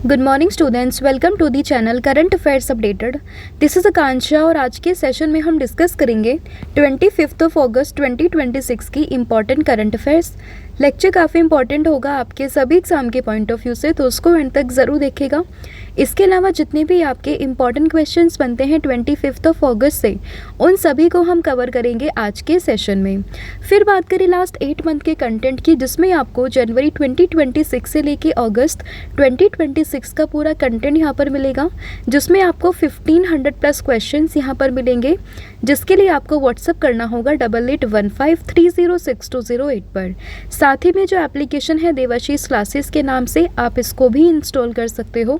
Good morning students, welcome to the channel current affairs updated. This is Akanksha और आज के session में हम डिस्कस करेंगे 25 अगस्त 2026 की इम्पॉर्टेंट करंट अफेयर्स। लेक्चर काफ़ी इंपॉर्टेंट होगा आपके सभी एग्जाम के पॉइंट ऑफ व्यू से, तो उसको एंड तक ज़रूर देखिएगा। इसके अलावा जितने भी आपके इम्पॉर्टेंट क्वेश्चंस बनते हैं 25 अगस्त से, उन सभी को हम कवर करेंगे आज के सेशन में। फिर बात करें लास्ट 8 मंथ के कंटेंट की, जिसमें आपको जनवरी 2026 से लेके अगस्त 2026 का पूरा कंटेंट यहाँ पर मिलेगा, जिसमें आपको 1500 प्लस क्वेश्चंस यहाँ पर मिलेंगे, जिसके लिए आपको व्हाट्सअप करना होगा 8815306208 पर। साथ ही में जो एप्लीकेशन है देवाशीष क्लासेस के नाम से, आप इसको भी इंस्टॉल कर सकते हो।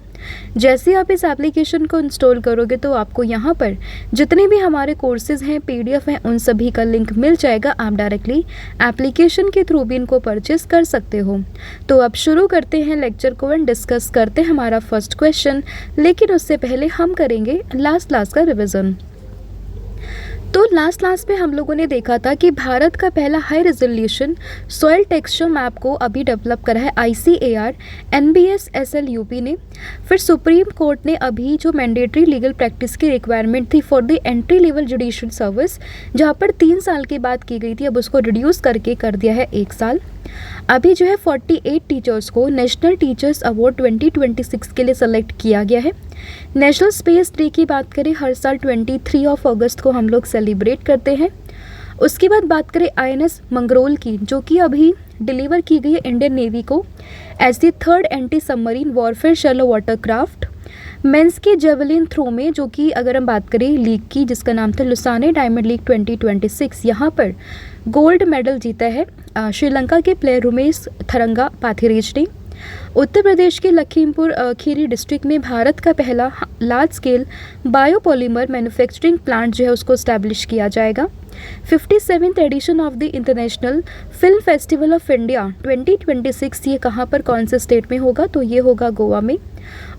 जैसे आप इस एप्लीकेशन को इंस्टॉल करोगे तो आपको यहाँ पर जितने भी हमारे कोर्सेज हैं, पीडीएफ हैं, उन सभी का लिंक मिल जाएगा। आप डायरेक्टली एप्लीकेशन के थ्रू भी इनको परचेस कर सकते हो। तो अब शुरू करते हैं लेक्चर को एंड डिस्कस करते हैं हमारा फर्स्ट क्वेश्चन, लेकिन उससे पहले हम करेंगे लास्ट क्लास का रिविज़न। तो लास्ट क्लास में हम लोगों ने देखा था कि भारत का पहला high resolution soil texture map को अभी डेवलप करा है ICAR NBS SLUP ने। फिर सुप्रीम कोर्ट ने अभी जो मैंडेटरी लीगल प्रैक्टिस की रिक्वायरमेंट थी for the entry level judicial service, जहाँ पर 3 साल की बात की गई थी, अब उसको रिड्यूस करके कर दिया है 1 साल। अभी जो है 48 टीचर्स को नेशनल टीचर्स अवार्ड 2026 के लिए सेलेक्ट किया गया है। नेशनल स्पेस डे की बात करें, हर साल 23 अगस्त को हम लोग सेलिब्रेट करते हैं। उसके बाद बात करें INS मंगरोल की, जो कि अभी डिलीवर की गई है इंडियन नेवी को as the 3rd anti submarine warfare shallow watercraft. Men's के जेवलिन थ्रो में, जो कि अगर हम बात करें लीग की, जिसका नाम था लुसाने डायमंड लीग 2026, यहाँ पर गोल्ड मेडल जीता है श्रीलंका के प्लेयर रुमेश थरंगा पाथिरेज ने। उत्तर प्रदेश के लखीमपुर खीरी डिस्ट्रिक्ट में भारत का पहला large scale biopolymer manufacturing plant जो है उसको इस्टेब्लिश किया जाएगा। 57th edition of the International Film Festival of India 2026, ये कहाँ पर, कौन से स्टेट में होगा, तो ये होगा गोवा में।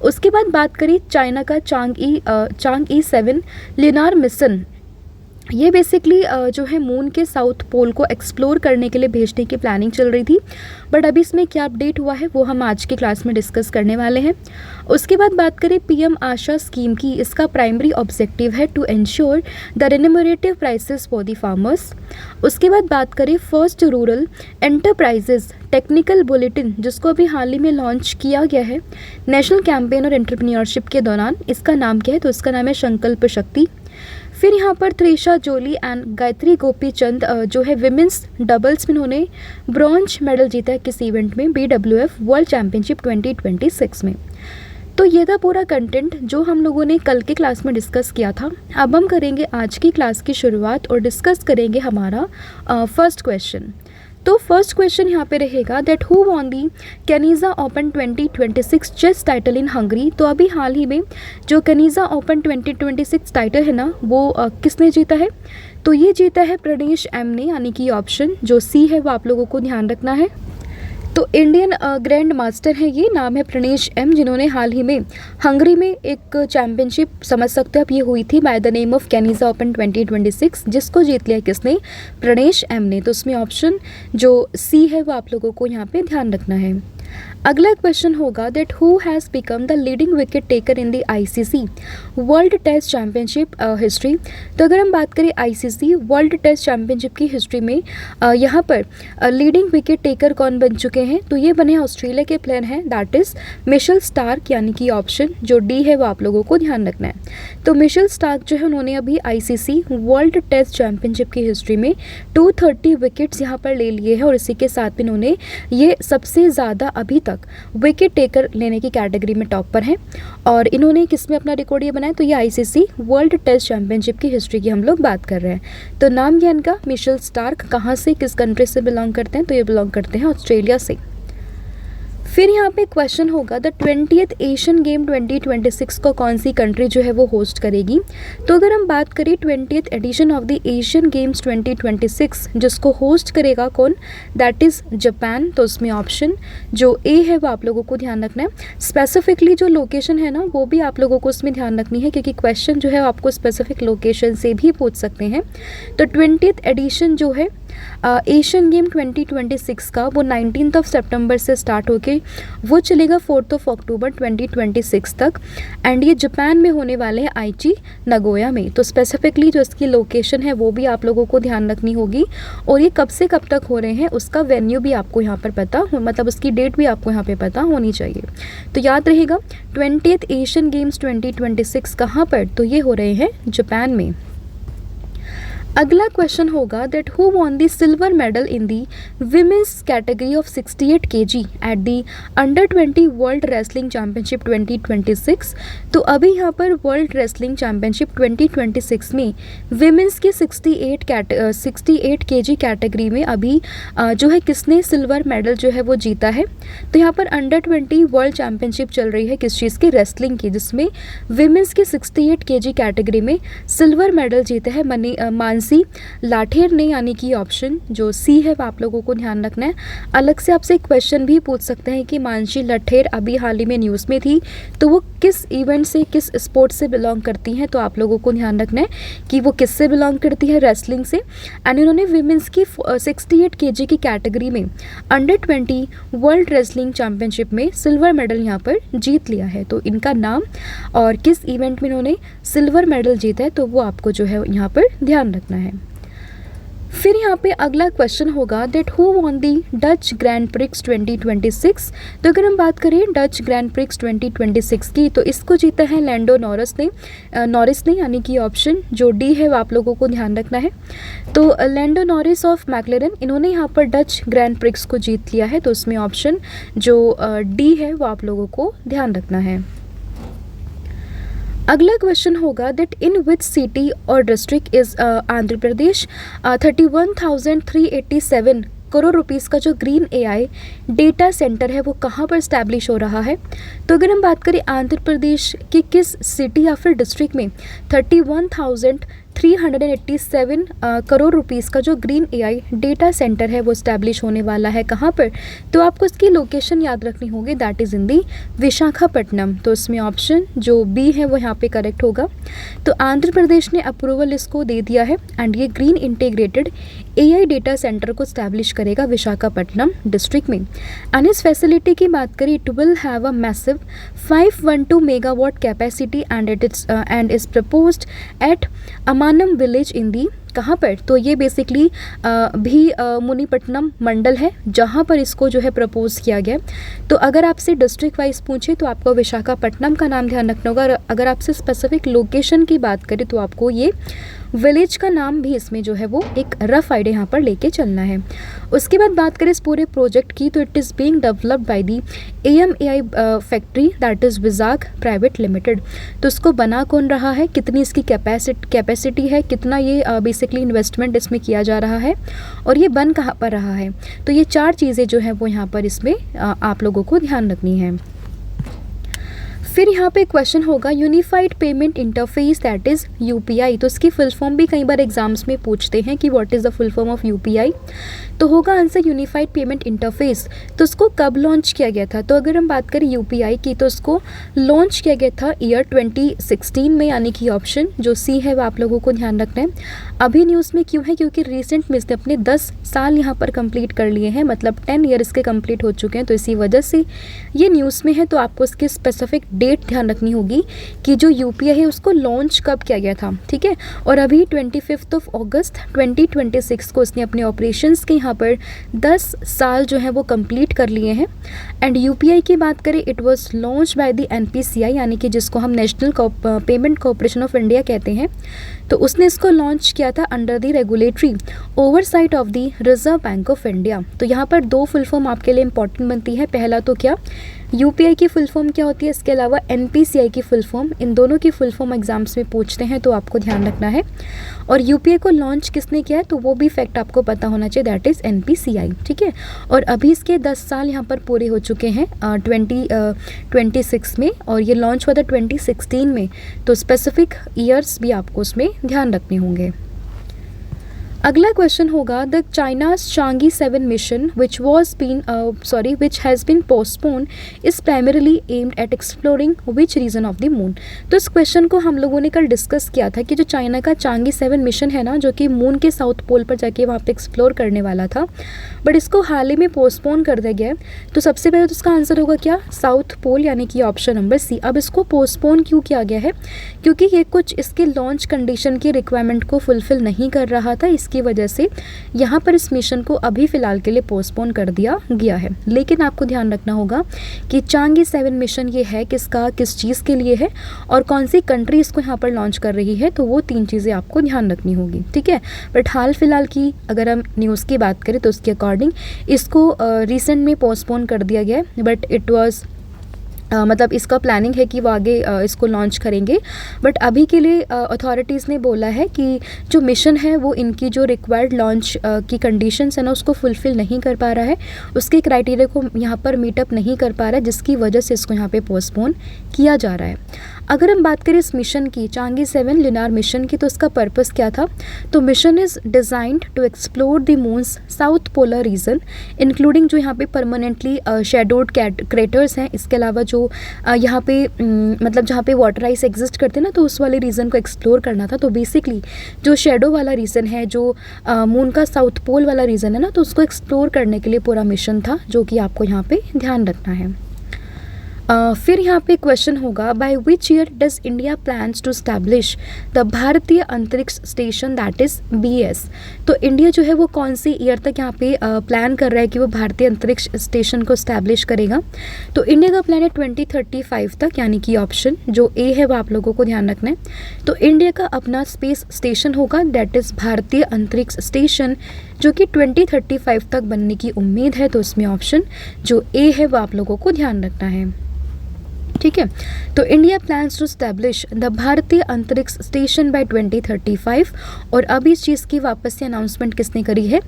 उसके बाद बात करें चाइना का चांग ई 7 लिनार मिशन, ये बेसिकली जो है मून के साउथ पोल को एक्सप्लोर करने के लिए भेजने की प्लानिंग चल रही थी, बट अभी इसमें क्या अपडेट हुआ है वो हम आज की क्लास में डिस्कस करने वाले हैं। उसके बाद बात करें PM आशा स्कीम की, इसका प्राइमरी ऑब्जेक्टिव है to ensure the remunerative prices for the farmers. उसके बाद बात करें first rural enterprises technical bulletin, जिसको अभी हाल ही में लॉन्च किया गया है नेशनल कैंपेन और एंटरप्रेन्योरशिप के दौरान। इसका नाम क्या है, तो इसका नाम है संकल्प शक्ति। फिर यहाँ पर त्रिशा जोली एंड गायत्री गोपीचंद जो है विमेंस डबल्स में उन्होंने ब्रॉन्ज मेडल जीता है किसी इवेंट में BWF वर्ल्ड चैम्पियनशिप 2026 में। तो ये था पूरा कंटेंट जो हम लोगों ने कल के क्लास में डिस्कस किया था। अब हम करेंगे आज की क्लास की शुरुआत और डिस्कस करेंगे हमारा फर्स्ट क्वेश्चन। तो फर्स्ट क्वेश्चन यहाँ पे रहेगा that who won the Kanizsa open 2026 chess title in Hungary. तो अभी हाल ही में जो कैनिजा ओपन 2026 टाइटल है ना, वो किसने जीता है, तो ये जीता है प्रणेश M ने, यानी कि ऑप्शन जो C है वो आप लोगों को ध्यान रखना है। तो इंडियन ग्रैंड मास्टर है, ये नाम है प्रणेश M, जिन्होंने हाल ही में हंगरी में एक चैम्पियनशिप समझ सकते हो आप, ये हुई थी by the name of Kanizsa open 2026, जिसको जीत लिया किसने, प्रणेश M ने। तो उसमें ऑप्शन जो C है वो आप लोगों को यहाँ पे ध्यान रखना है। अगला क्वेश्चन होगा that who has become the leading wicket taker in the ICC World Test Championship history. तो अगर हम बात करें ICC वर्ल्ड टेस्ट चैम्पियनशिप की हिस्ट्री में यहाँ पर लीडिंग विकेट टेकर कौन बन चुके हैं, तो ये बने ऑस्ट्रेलिया के प्लेयर हैं, दैट इज़ मिशेल स्टार्क, यानी कि ऑप्शन जो D है वो आप लोगों को ध्यान रखना है। तो मिशेल स्टार्क जो है उन्होंने अभी ICC वर्ल्ड टेस्ट चैम्पियनशिप की हिस्ट्री में 230 विकेट्स यहाँ पर ले लिए हैं, और इसी के साथ भी उन्होंने ये सबसे ज़्यादा अभी तक विकेट टेकर लेने की कैटेगरी में टॉप पर हैं। और इन्होंने किस में अपना रिकॉर्ड ये बनाया, तो ये ICC वर्ल्ड टेस्ट चैम्पियनशिप की हिस्ट्री की हम लोग बात कर रहे हैं। तो नाम क्या इनका, मिशेल स्टार्क। कहाँ से, किस कंट्री से बिलोंग करते हैं, तो ये बिलोंग करते हैं ऑस्ट्रेलिया से। फिर यहाँ पे क्वेश्चन होगा द 20th एशियन गेम 2026 को कौन सी कंट्री जो है वो होस्ट करेगी। तो अगर हम बात करें 20th edition of the Asian Games 2026, जिसको होस्ट करेगा कौन, दैट इज़ जापान। तो उसमें ऑप्शन जो A है वो आप लोगों को ध्यान रखना है। स्पेसिफिकली जो लोकेशन है ना, वो भी आप लोगों को उसमें ध्यान रखनी है, क्योंकि क्वेश्चन जो है आपको स्पेसिफिक लोकेशन से भी पूछ सकते हैं। तो 20th एडिशन जो है एशियन गेम 2026 का वो 19 सितंबर से स्टार्ट होके वो चलेगा 4 अक्टूबर 2026 तक। एंड ये जापान में होने वाले हैं, आइची नगोया में। तो स्पेसिफिकली जो इसकी लोकेशन है वो भी आप लोगों को ध्यान रखनी होगी, और ये कब से कब तक हो रहे हैं उसका वेन्यू भी आपको यहाँ पर पता हो, मतलब उसकी डेट भी आपको यहाँ पे पता होनी चाहिए। तो याद रहेगा 20th एशियन गेम्स 2026 कहाँ पर, तो ये हो रहे हैं जापान में। अगला क्वेश्चन होगा that who won the silver medal in the women's category of 68 kg at the under 20 world wrestling championship 2026। तो अभी यहाँ पर वर्ल्ड रेसलिंग चैम्पियनशिप 2026 में विमेंस के 68 kg कैटेगरी में अभी जो है किसने सिल्वर मेडल जो है वो जीता है। तो यहाँ पर अंडर 20 वर्ल्ड चैम्पियनशिप चल रही है किस चीज़ की, रेसलिंग की, जिसमें विमेंस के 68 kg कैटेगरी में सिल्वर मेडल जीते हैं मानसी लाठेर ने, यानी कि ऑप्शन जो सी है वो आप लोगों को ध्यान रखना है। अलग से आपसे क्वेश्चन भी पूछ सकते हैं कि मानसी लाठेर अभी हाल ही में न्यूज़ में थी, तो वो किस इवेंट से, किस स्पोर्ट से बिलोंग करती हैं, तो आप लोगों को ध्यान रखना है कि वो किससे बिलोंग करती है, रेसलिंग से। एंड इन्होंने विमेंस की 68 kg की कैटेगरी में अंडर 20 वर्ल्ड रेसलिंग चैम्पियनशिप में सिल्वर मेडल यहाँ पर जीत लिया है। तो इनका नाम और किस इवेंट में इन्होंने सिल्वर मेडल जीता है तो वो आपको जो है यहाँ पर ध्यान रखना है। फिर यहाँ पे अगला क्वेश्चन होगा that who won the Dutch grand prix 2026। तो अगर हम बात करें डच ग्रैंड प्रिक्स 2026 की, तो इसको जीता है लैंडो नॉरिस ने, यानी कि ऑप्शन जो डी है वो आप लोगों को ध्यान रखना है। तो लैंडो नॉरिस ऑफ मैक्लेरन, इन्होंने यहाँ पर डच ग्रैंड प्रिक्स को जीत लिया है। तो उसमें ऑप्शन जो डी है वो आप लोगों को ध्यान रखना है। अगला क्वेश्चन होगा दैट इन विच सिटी और district is Andhra Pradesh 31,387 crore rupees का जो ग्रीन एआई डेटा सेंटर है वो कहाँ पर स्टैब्लिश हो रहा है। तो अगर हम बात करें आंध्र प्रदेश की किस सिटी या फिर डिस्ट्रिक्ट में 31,387 करोड़ रुपीस का जो ग्रीन एआई डेटा सेंटर है वो स्टैब्लिश होने वाला है, कहाँ पर, तो आपको इसकी लोकेशन याद रखनी होगी, दैट इज़ इन दी विशाखापट्टनम। तो इसमें ऑप्शन जो बी है वो यहाँ पे करेक्ट होगा। तो आंध्र प्रदेश ने अप्रूवल इसको दे दिया है एंड ये green integrated AI data centre को स्टैब्लिश करेगा विशाखापट्टनम डिस्ट्रिक्ट में। एंड इस फैसिलिटी की बात करें, it will have a massive 512 megawatt capacity and is proposed at Amanam village in the, कहाँ पर, तो ये बेसिकली भी मुनीपट्टनम मंडल है जहाँ पर इसको जो है प्रपोज किया गया। तो अगर आपसे डिस्ट्रिक्ट वाइज पूछे तो आपको विशाखापट्टनम का नाम ध्यान रखना होगा। अगर आपसे स्पेसिफिक लोकेशन की बात करें तो आपको ये विलेज का नाम भी इसमें जो है वो एक रफ आइडिया यहाँ पर लेके चलना है। उसके बाद बात करें इस पूरे प्रोजेक्ट की, तो it is being developed by the AMAI factory that is Vizag private limited. तो इसको बना कौन रहा है, कितनी इसकी कैपेसिटी है, कितना ये बेसिकली इन्वेस्टमेंट इसमें किया जा रहा है और ये बन कहाँ पर रहा है। तो ये चार चीज़ें जो है वो यहाँ पर इसमें आप लोगों को ध्यान रखनी है। फिर यहाँ पे क्वेश्चन होगा unified payment interface that is UPI। तो इसकी फुल फॉर्म भी कई बार एग्जाम्स में पूछते हैं कि what is the full form of UPI। तो होगा आंसर यूनिफाइड पेमेंट इंटरफेस। तो इसको कब लॉन्च किया गया था, तो अगर हम बात करें UPI की तो इसको लॉन्च किया गया था ईयर 2016 में, यानी कि ऑप्शन जो सी है वो आप लोगों को ध्यान रखना है। अभी न्यूज़ में क्यों है, क्योंकि रिसेंट में इसने अपने 10 साल यहाँ पर कंप्लीट कर लिए हैं, मतलब 10 ईयर इसके कंप्लीट हो चुके हैं, तो इसी वजह से ये न्यूज़ में है। तो आपको इसकी स्पेसिफिक डेट ध्यान रखनी होगी कि जो UPI है उसको लॉन्च कब किया गया था, ठीक है। और अभी 25 अगस्त 2026 को इसने अपने ऑपरेशंस के यहाँ पर 10 साल जो है वो कंप्लीट कर लिए हैं। एंड UPI की बात करें, it was launch by the NPCI, यानी कि जिसको हम national payment corporation of India कहते हैं। तो उसने इसको लॉन्च किया था under the regulatory oversight of the reserve bank of India. तो यहाँ पर दो फुल फॉर्म आपके लिए इंपॉर्टेंट बनती है। पहला तो क्या UPI की फुल फॉर्म क्या होती है, इसके अलावा NPCI की फुल फॉर्म, इन दोनों की फुल फॉर्म एग्जाम्स में पूछते हैं तो आपको ध्यान रखना है। और UPI को लॉन्च किसने किया है तो वो भी फैक्ट आपको पता होना चाहिए, दैट इज़ NPCI, ठीक है। और अभी इसके 10 साल यहाँ पर पूरे हो चुके हैं 2026 में, और ये लॉन्च हुआ था 2016 में। तो स्पेसिफिक ईयर्स भी आपको उसमें ध्यान रखने होंगे। अगला क्वेश्चन होगा the China's Chang'e 7 mission which has been postpone is primarily aimed at exploring which region of the moon. तो इस क्वेश्चन को हम लोगों ने कल डिस्कस किया था कि जो चाइना का चांगी 7 मिशन है ना, जो कि मून के साउथ पोल पर जाके वहाँ पे एक्सप्लोर करने वाला था, बट इसको हाल ही में पोस्टपोन कर दिया गया है। तो सबसे पहले तो इसका आंसर होगा क्या, साउथ पोल, यानी कि ऑप्शन नंबर सी। अब इसको पोस्टपोन क्यों किया गया है, क्योंकि ये कुछ इसके लॉन्च कंडीशन की रिक्वायरमेंट को फुलफिल नहीं कर रहा था, इसकी वजह से यहाँ पर इस मिशन को अभी फ़िलहाल के लिए पोस्टपोन कर दिया गया है। लेकिन आपको ध्यान रखना होगा कि चांगी 7 मिशन ये है किसका, किस चीज़ के लिए है और कौन सी कंट्री इसको यहाँ पर लॉन्च कर रही है, तो वो 3 चीज़ें आपको ध्यान रखनी होगी, ठीक है। बट हाल फिलहाल की अगर हम न्यूज़ की बात करें तो उसके अकॉर्डिंग इसको रिसेंट में पोस्टपोन कर दिया गया है, बट इट वाज मतलब इसका प्लानिंग है कि वो आगे इसको लॉन्च करेंगे। बट अभी के लिए अथॉरिटीज़ ने बोला है कि जो मिशन है वो इनकी जो रिक्वायर्ड लॉन्च की कंडीशंस है ना उसको फुलफ़िल नहीं कर पा रहा है, उसके क्राइटेरिया को यहाँ पर मीटअप नहीं कर पा रहा है, जिसकी वजह से इसको यहाँ पे पोस्टपोन किया जा रहा है। अगर हम बात करें इस मिशन की, चांगी 7 लुनार मिशन की, तो इसका पर्पस क्या था, तो mission is designed to explore the moon's south polar region including जो यहाँ पे परमानेंटली शेडोड क्रेटर्स हैं, इसके अलावा जो यहाँ पे मतलब जहाँ पे वाटर आइस एग्जिस्ट करते हैं ना, तो उस वाले रीजन को एक्सप्लोर करना था। तो बेसिकली जो शेडो वाला रीजन है, जो मून का साउथ पोल वाला रीजन है ना, तो उसको एक्सप्लोर करने के लिए पूरा मिशन था, जो कि आपको यहाँ पे ध्यान रखना है। फिर यहाँ पे क्वेश्चन होगा by which year does India plans to establish the Bharatiya Antariksh station that is BS। तो इंडिया जो है वो कौन सी ईयर तक यहाँ पे प्लान कर रहा है कि वो भारतीय अंतरिक्ष स्टेशन को स्टैब्लिश करेगा। तो इंडिया का प्लान है 2035 तक, यानी कि ऑप्शन जो ए है वो आप लोगों को ध्यान रखना है। तो इंडिया का अपना स्पेस स्टेशन होगा दैट इज़ भारतीय अंतरिक्ष स्टेशन, जो कि 2035 तक बनने की उम्मीद है। तो इसमें ऑप्शन जो ए है वो आप लोगों को ध्यान रखना है, ठीक है। तो India plans to establish the Bharatiya Antariksh station bye 2035। और अभी इस चीज़ की वापस से अनाउंसमेंट किसने करी है,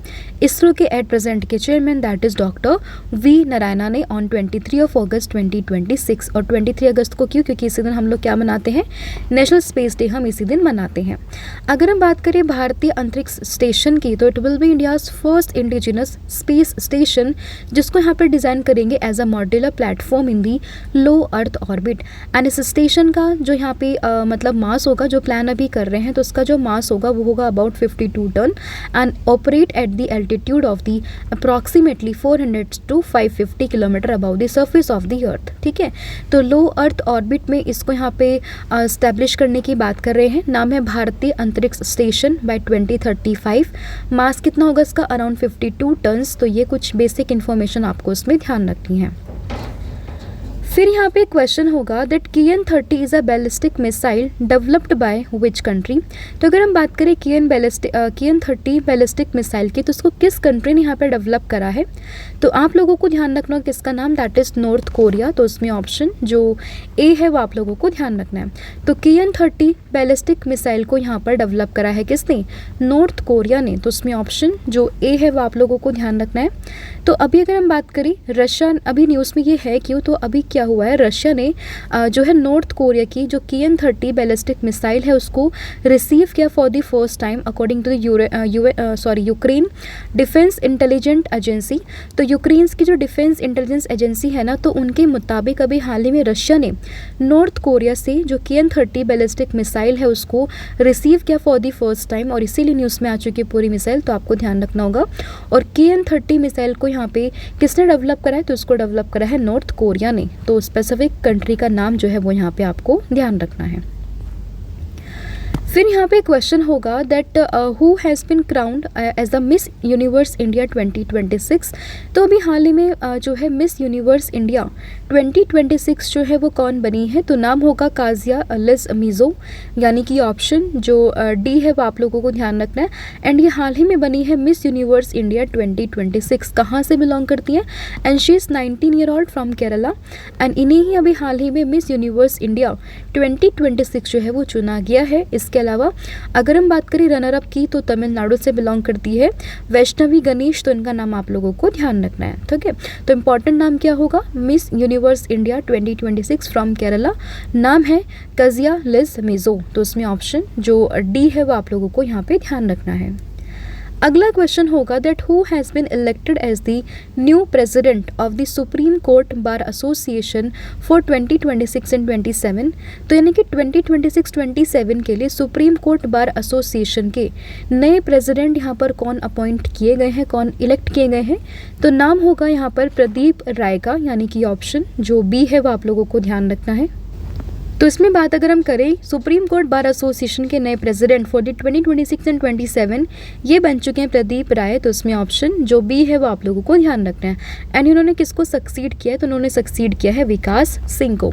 इसरो के एट प्रेजेंट के chairman that is doctor V Narayana ने ऑन 23 अगस्त 2026। और 23 अगस्त को क्यों, क्योंकि इसी दिन हम लोग क्या मनाते हैं, नेशनल स्पेस डे हम इसी दिन मनाते हैं। अगर हम बात करें भारतीय अंतरिक्ष स्टेशन की, तो it will be India's first indigenous space station, जिसको यहाँ पर डिज़ाइन करेंगे as a modular platform in the low Earth orbit. And इस स्टेशन का जो यहाँ पे मतलब मास होगा, जो प्लान अभी कर रहे हैं, तो उसका जो मास होगा वो होगा about 52 ton and operate at the altitude of the approximately 400 to 550 kilometre above the surface of the earth, ठीक है। तो लो अर्थ ऑर्बिट में इसको यहाँ पे स्टैब्लिश करने की बात कर रहे हैं। नाम है भारतीय अंतरिक्ष स्टेशन बाय 2035। मास कितना होगा इसका, अराउंड 52 टन्स। तो ये कुछ बेसिक इन्फॉर्मेशन आपको इसमें ध्यान रखनी है। फिर यहाँ पे क्वेश्चन होगा that KN-30 is a ballistic missile developed by which country. तो अगर हम बात करें KN-30 बैलिस्टिक मिसाइल की, तो उसको किस कंट्री ने यहाँ पे डेवलप करा है, तो आप लोगों को ध्यान रखना है किसका नाम, दैट इज़ नॉर्थ कोरिया। तो उसमें ऑप्शन जो ए है वो आप लोगों को ध्यान रखना है। तो KN-30 बैलिस्टिक मिसाइल को यहाँ पर डेवलप करा है किसने, नॉर्थ कोरिया ने। तो उसमें ऑप्शन जो ए है वो आप लोगों को ध्यान रखना है। तो अभी अगर हम बात करें रशिया, अभी न्यूज़ में ये है क्यों, तो अभी क्या हुआ है, रशिया ने जो है नॉर्थ कोरिया की जो KN-30 बैलिस्टिक मिसाइल है उसको रिसीव किया for the first time according to Ukraine defence intelligent agency. तो यूक्रेन की जो डिफेंस इंटेलिजेंस एजेंसी है ना, तो उनके मुताबिक अभी हाल ही में रशिया ने नॉर्थ कोरिया से जो KN-30 बैलिस्टिक मिसाइल है उसको रिसीव किया फॉर द फर्स्ट टाइम, और इसीलिए न्यूज़ में आ चुकी है पूरी मिसाइल। तो आपको ध्यान रखना होगा। और KN-30 मिसाइल को यहाँ पे किसने डेवलप करा है, तो इसको डेवलप करा है नॉर्थ कोरिया ने। तो स्पेसिफिक कंट्री का नाम जो है वो यहाँ पे आपको ध्यान रखना है। फिर यहाँ पे क्वेश्चन होगा that who has been crowned as the Miss Universe India 2026। तो अभी हाल ही में जो है मिस यूनिवर्स इंडिया 2026 जो है वो कौन बनी है, तो नाम होगा काजिया लिज मीज़ो, यानी कि ऑप्शन जो डी है वो आप लोगों को ध्यान रखना है। एंड ये हाल ही में बनी है मिस यूनिवर्स इंडिया 2026। कहाँ से बिलोंग करती है, and she is 19 year old from Kerala. And इन्हें ही अभी हाल ही में मिस यूनिवर्स इंडिया 2026 जो है वो चुना गया है। इसके अलावा अगर हम बात करें रनर अप की, तो तमिलनाडु से बिलोंग करती है वैष्णवी गणेश। तो इनका नाम आप लोगों को ध्यान रखना है, ठीक है। तो इम्पॉर्टेंट नाम क्या होगा, miss Universe India 2026 from Kerala, नाम है काजिया लिज मीज़ो। तो उसमें ऑप्शन जो डी है वो आप लोगों को यहाँ पे ध्यान रखना है। अगला क्वेश्चन होगा that who has been elected as the new president of the supreme court bar Association for 2026 and 27। तो यानी कि 2026-27 के लिए सुप्रीम कोर्ट बार एसोसिएशन के नए प्रेसिडेंट यहाँ पर कौन अपॉइंट किए गए हैं, कौन इलेक्ट किए गए हैं। तो नाम होगा यहाँ पर प्रदीप राय का, यानी कि ऑप्शन जो बी है वो आप लोगों को ध्यान रखना है। तो इसमें बात अगर हम करें सुप्रीम कोर्ट बार एसोसिएशन के नए प्रेसिडेंट फॉर द 2026 एंड 27 ये बन चुके हैं प्रदीप राय। तो इसमें ऑप्शन जो बी है वो आप लोगों को ध्यान रखना है। एंड इन्होंने किसको सक्सीड किया है, तो उन्होंने सक्सीड किया है विकास सिंह को।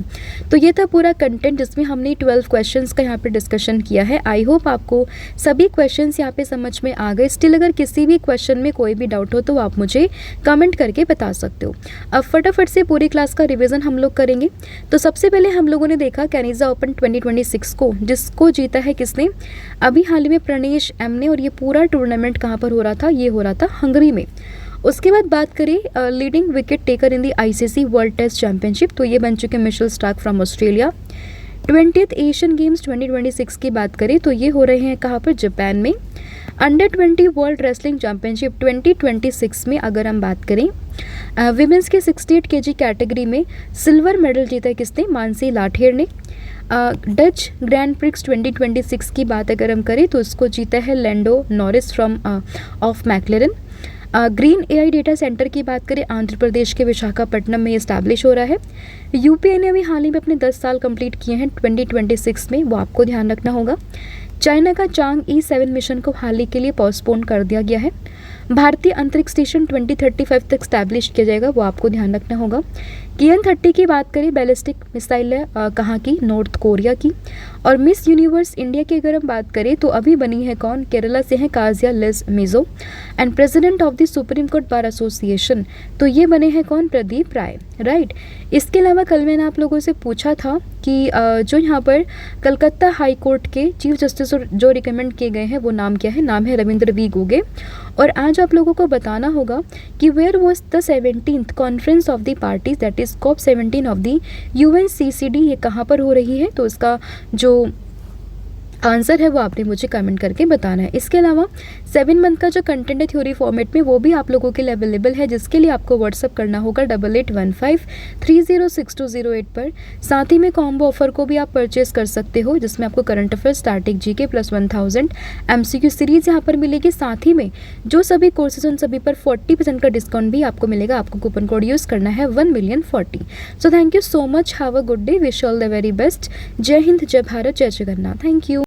तो ये था पूरा कंटेंट जिसमें हमने 12 क्वेश्चंस का यहाँ पे डिस्कशन किया है। आई होप आपको सभी क्वेश्चंस यहाँ पे समझ में आ गए। स्टिल अगर किसी भी क्वेश्चन में कोई भी डाउट हो तो आप मुझे कमेंट करके बता सकते हो। अब फटाफट से पूरी क्लास का रिविजन हम लोग करेंगे। तो सबसे पहले हम लोगों ने देखा कैनिजा ओपन 2026 को, जिसको जीता है किसने, अभी हाल ही में प्रणेश एम ने। और ये पूरा टूर्नामेंट कहाँ पर हो रहा था, ये हो रहा था हंगरी में। उसके बाद बात करें leading wicket taker in the ICC World Test Championship, तो ये बन चुके Mitchell Starc from Australia. 20th Asian Games 2026 की बात करें तो ये हो रहे हैं कहाँ पर, जापान में। अंडर 20 वर्ल्ड रेसलिंग चैंपियनशिप 2026 में अगर हम बात करें विमेंस के 68 kg कैटेगरी में सिल्वर मेडल जीता है किसने, मानसी लाठेर ने। डच ग्रैंड प्रिक्स 2026 की बात अगर हम करें तो इसको जीता है Lando Norris from of McLaren. Green AI data centre की बात करें आंध्र प्रदेश के विशाखापट्टनम में इस्टेब्लिश हो रहा है। यूपीए ने अभी हाल ही में अपने 10 साल कंप्लीट किए हैं 2026 में, वो आपको ध्यान रखना होगा। चाइना का चांग E7 मिशन को हाल ही के लिए पोस्टपोन कर दिया गया है। भारतीय अंतरिक्ष स्टेशन 2035 तक स्टैब्लिश किया जाएगा, वो आपको ध्यान रखना होगा। KN-30 की बात करें बैलिस्टिक मिसाइल है कहाँ की, नॉर्थ कोरिया की। और मिस यूनिवर्स इंडिया की अगर हम बात करें तो अभी बनी है कौन, केरला से है काजिया लिज मिजो। And president of the supreme court bar association तो ये बने हैं कौन, प्रदीप राय, राइट। इसके अलावा कल मैंने आप लोगों से पूछा था कि जो यहाँ पर कलकत्ता हाई कोर्ट के चीफ जस्टिस जो रिकमेंड किए गए हैं वो नाम क्या है, नाम है रविंद्र वी गोगे। और आज आप लोगों को बताना होगा कि where was the 17th conference of the parties that is COP17 of the UNCCD, ये कहाँ पर हो रही है। तो इसका जो आंसर है वो आपने मुझे कमेंट करके बताना है। इसके अलावा 7 मंथ का जो कंटेंट है थ्योरी फॉर्मेट में वो भी आप लोगों के लिए अवेलेबल है, जिसके लिए आपको व्हाट्सअप करना होगा 8815306208 पर। साथ ही में कॉम्बो ऑफर को भी आप परचेज कर सकते हो, जिसमें आपको current affair, static GK plus 1000 MCQ series यहाँ पर मिलेगी। साथ ही में जो सभी कोर्सेज उन सभी पर 40% का डिस्काउंट भी आपको मिलेगा। आपको कूपन कोड यूज़ करना है 1,000,040। So thank you so much, have a good day, wish all the very best. जय हिंद, जय भारत, जय जगन्नाथ, थैंक यू।